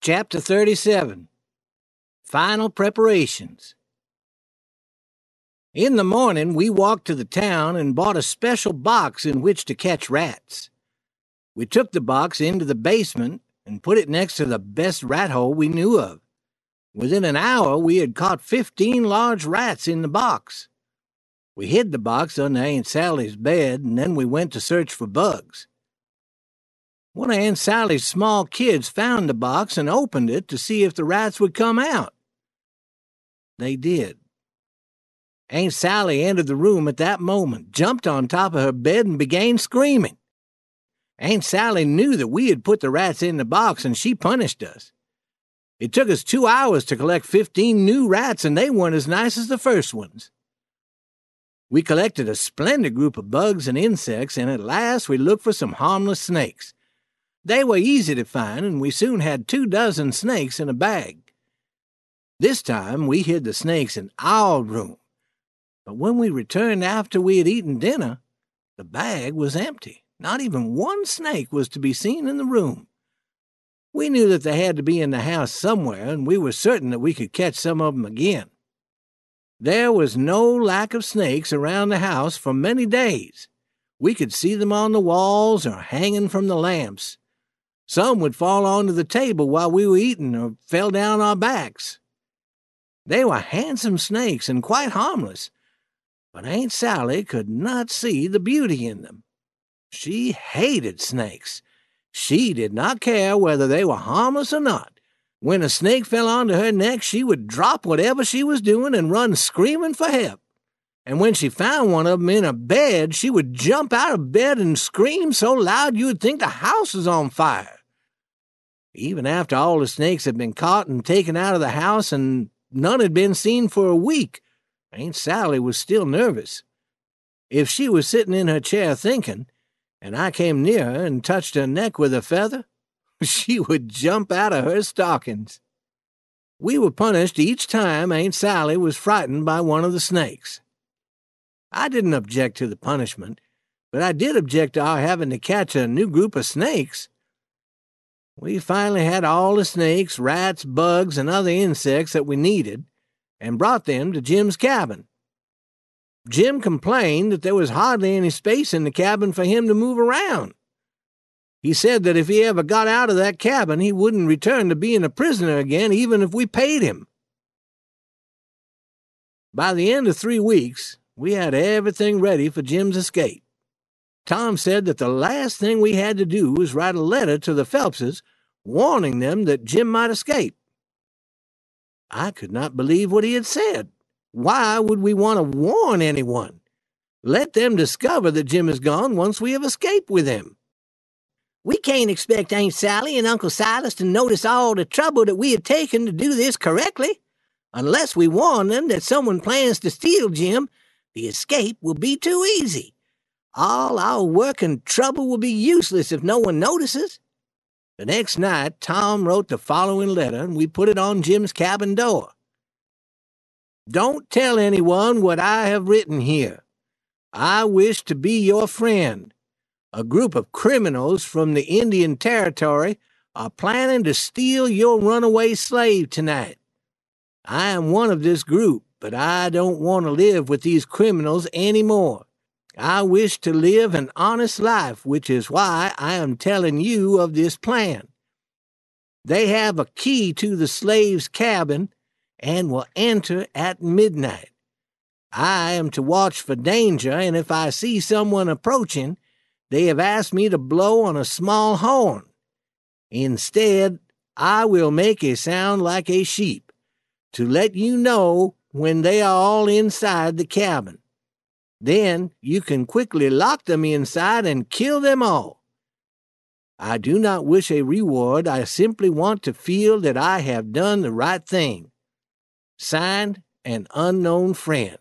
Chapter 37. Final Preparations. In the morning, we walked to the town and bought a special box in which to catch rats. We took the box into the basement and put it next to the best rat hole we knew of. Within an hour, we had caught 15 large rats in the box. We hid the box under Aunt Sally's bed, and then we went to search for bugs. One of Aunt Sally's small kids found the box and opened it to see if the rats would come out. They did. Aunt Sally entered the room at that moment, jumped on top of her bed, and began screaming. Aunt Sally knew that we had put the rats in the box, and she punished us. It took us 2 hours to collect 15 new rats, and they weren't as nice as the first ones. We collected a splendid group of bugs and insects, and at last we looked for some harmless snakes. They were easy to find, and we soon had 24 snakes in a bag. This time we hid the snakes in our room, but when we returned after we had eaten dinner, the bag was empty. Not even one snake was to be seen in the room. We knew that they had to be in the house somewhere, and we were certain that we could catch some of them again. There was no lack of snakes around the house for many days. We could see them on the walls or hanging from the lamps. Some would fall onto the table while we were eating or fell down our backs. They were handsome snakes and quite harmless, but Aunt Sally could not see the beauty in them. She hated snakes. She did not care whether they were harmless or not. When a snake fell onto her neck, she would drop whatever she was doing and run screaming for help. And when she found one of them in her bed, she would jump out of bed and scream so loud you would think the house was on fire. Even after all the snakes had been caught and taken out of the house and none had been seen for a week, Aunt Sally was still nervous. If she was sitting in her chair thinking, and I came near her and touched her neck with a feather, she would jump out of her stockings. We were punished each time Aunt Sally was frightened by one of the snakes. I didn't object to the punishment, but I did object to our having to catch a new group of snakes. We finally had all the snakes, rats, bugs, and other insects that we needed, and brought them to Jim's cabin. Jim complained that there was hardly any space in the cabin for him to move around. He said that if he ever got out of that cabin, he wouldn't return to being a prisoner again, even if we paid him. By the end of 3 weeks, we had everything ready for Jim's escape. Tom said that the last thing we had to do was write a letter to the Phelpses, warning them that Jim might escape. I could not believe what he had said. Why would we want to warn anyone? Let them discover that Jim is gone once we have escaped with him. We can't expect Aunt Sally and Uncle Silas to notice all the trouble that we have taken to do this correctly. Unless we warn them that someone plans to steal Jim, the escape will be too easy. All our work and trouble will be useless if no one notices. The next night, Tom wrote the following letter, and we put it on Jim's cabin door. Don't tell anyone what I have written here. I wish to be your friend. A group of criminals from the Indian Territory are planning to steal your runaway slave tonight. I am one of this group, but I don't want to live with these criminals anymore. I wish to live an honest life, which is why I am telling you of this plan. They have a key to the slave's cabin and will enter at midnight. I am to watch for danger, and if I see someone approaching, they have asked me to blow on a small horn. Instead, I will make a sound like a sheep, to let you know when they are all inside the cabin. Then you can quickly lock them inside and kill them all. I do not wish a reward. I simply want to feel that I have done the right thing. Signed, an unknown friend.